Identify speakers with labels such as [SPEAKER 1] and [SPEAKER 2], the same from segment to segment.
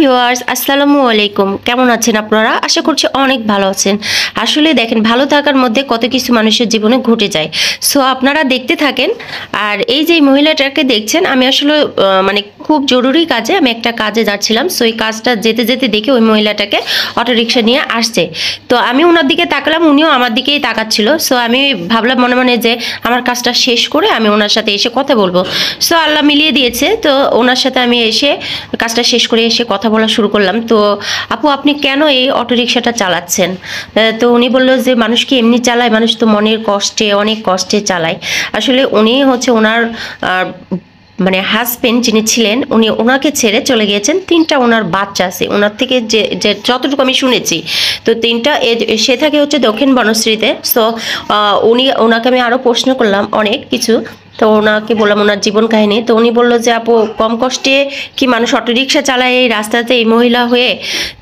[SPEAKER 1] Viewers, আসসালামু আলাইকুম। কেমন আছেন আপনারা? আশা করছি অনেক ভালো আছেন। আসলে দেখেন, ভালো থাকার মধ্যে কত কিছু মানুষের জীবনে ঘটে যায়। সো আপনারা দেখতে থাকেন। আর এই যে মহিলাটাকে দেখছেন, আমি আসলে মানে খুব জরুরি কাজে আমি একটা কাজে যাচ্ছিলাম। সো এই কাজটা যেতে যেতে দেখে ওই মহিলাটাকে অটোরিকশা নিয়ে আসছে। তো আমি ওনার দিকে তাকালাম, উনিও আমার দিকেই তাকাচ্ছিল। সো আমি ভাবলাম মনে মনে যে আমার কাজটা শেষ করে আমি ওনার সাথে এসে কথা বলবো। সো আল্লাহ মিলিয়ে দিয়েছে। তো ওনার সাথে আমি এসে কাজটা শেষ করে এসে কথা বলা শুরু করলাম। তো আপু, আপনি কেন এই অটোরিকশাটা চালাচ্ছেন? তো উনি বলল যে মানুষ কি এমনি চালায়? মানুষ তো মনের কষ্টে, অনেক কষ্টে চালায়। আসলে উনি হচ্ছে ওনার মানে হাজবেন্ড যিনি ছিলেন, উনি ওনাকে ছেড়ে চলে গিয়েছেন। 3টা ওনার বাচ্চা আছে ওনার থেকে, যে যতটুকু আমি শুনেছি। তো 3টা, সে থাকে হচ্ছে দক্ষিণ বনশ্রীতে। সো ওনাকে আমি আরও প্রশ্ন করলাম অনেক কিছু। তো ওনাকে বললাম ওনার জীবন কাহিনী। তো উনি বললো যে আপু, কম কষ্টে কি মানুষ অটোরিকশা চালায় এই রাস্তাতে, এই মহিলা হয়ে?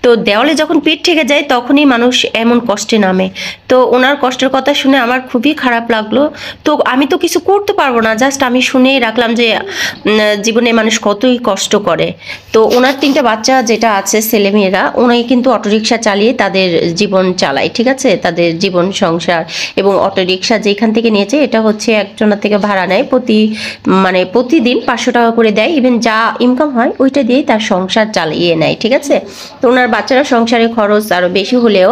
[SPEAKER 1] তো দেওয়ালে যখন পিঠ ঠেকে যায় তখনই মানুষ এমন কষ্টে নামে। তো ওনার কষ্টের কথা শুনে আমার খুবই খারাপ লাগলো। তো আমি তো কিছু করতে পারবো না, জাস্ট আমি শুনেই রাখলাম যে জীবনে মানুষ কতই কষ্ট করে। তো ওনার 3টা বাচ্চা যেটা আছে, ছেলেমেয়েরা, উনি কিন্তু অটোরিকশা চালিয়ে তাদের জীবন চালায়, ঠিক আছে, তাদের জীবন সংসার। এবং অটোরিকশা যেখান থেকে নিয়েছে, এটা হচ্ছে একজনের থেকে ভাড়া নেয়, প্রতিদিন 500 টাকা করে দেয়। ইভেন যা ইনকাম হয় ওইটা দিয়েই তার সংসার চালিয়ে নেয়, ঠিক আছে। তো ওনার বাচ্চারা সংসারে খরচ আরও বেশি হলেও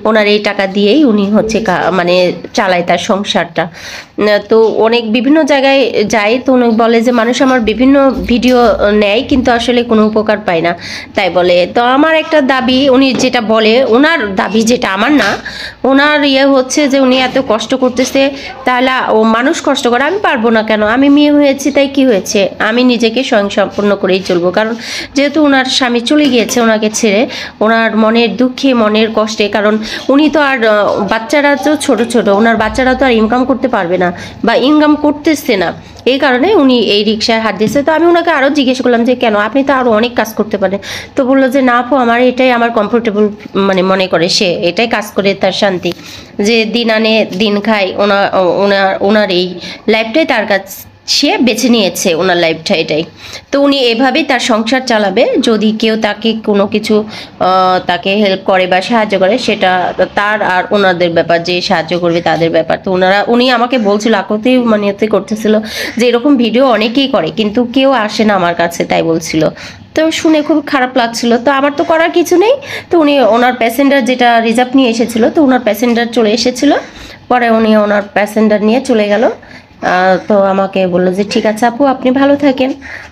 [SPEAKER 1] ওনার এই টাকা দিয়েই উনি হচ্ছে চালায় তার সংসারটা। তো অনেক বিভিন্ন জায়গায় যায়। তো উনি বলে যে মানুষ আমার বিভিন্ন ভিডিও নেয় কিন্তু আসলে কোনো উপকার পায় না, তাই বলে। তো আমার একটা দাবি, উনি যেটা বলে, ওনার দাবি যেটা আমার না, ওনার হচ্ছে যে উনি এত কষ্ট করতেছে, তাহলে ও মানুষ কষ্ট করে, আমি পারবো না কেন? আমি মেয়ে হয়েছি তাই কি হয়েছে? আমি নিজেকে স্বয়ংসম্পূর্ণ করেই চলবো। কারণ যেহেতু ওনার স্বামী চলে গিয়েছে ওনাকে ছেড়ে, ওনার মনের দুঃখে, মনের কষ্টে, কারণ উনি তো আর বাচ্চারা তো ছোট ছোট, ওনার বাচ্চারা তো আর ইনকাম করতে পারবে না বা ইনকাম করতেছে না, এই কারণে উনি এই রিক্সায় হাত দিয়েছে। তো আমি ওনাকে আরও জিজ্ঞেস করলাম যে কেন, আপনি তো আরও অনেক কাজ করতে পারেন। তো বললো যে না আপু, আমার এটাই আমার কমফোর্টেবল মনে করে, সে এটাই কাজ করে তার শান্তি, যে দিন আনে দিন খায়। ওনার এই লাইফটাই তার কাছে, সে বেছে নিয়েছে ওনার লাইফটা এটাই। তো উনি এভাবেই তার সংসার চালাবে। যদি কেউ তাকে কোনো কিছু তাকে হেল্প করে বা সাহায্য করে, সেটা তার আর ওনাদের ব্যাপার, যে সাহায্য করবে তাদের ব্যাপার। তো উনি আমাকে বলছিল, আকতি মানিয়তে করতেছিল যে এরকম ভিডিও অনেকেই করে কিন্তু কেউ আসে না আমার কাছে, তাই বলছিল। তো শুনে খুব খারাপ লাগছিল। তো আমার তো করার কিছু নেই। তো উনি ওনার প্যাসেঞ্জার যেটা রিজার্ভ নিয়ে এসেছিল, তো ওনার প্যাসেঞ্জার চলে এসেছিল, পরে উনি ওনার প্যাসেঞ্জার নিয়ে চলে গেল। তো আমাকে বললো যে ঠিক আছে আপু, আপনি ভালো থাকেন।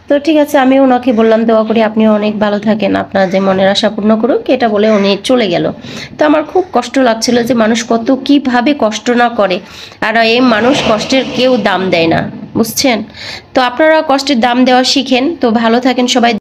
[SPEAKER 1] তো ঠিক আছে, আমি ওনাকে বললাম দোয়া করি আপনিও অনেক ভালো থাকেন, আপনার যে মনের আশা পূর্ণ করুক, এটা বলে উনি চলে গেল। তো আমার খুব কষ্ট লাগছিল যে মানুষ কত কিভাবে কষ্ট না করে, আর এই মানুষ কষ্টের কেউ দাম দেয় না, বুঝছেন? তো আপনারা কষ্টের দাম দেওয়া শিখেন। তো ভালো থাকেন সবাই।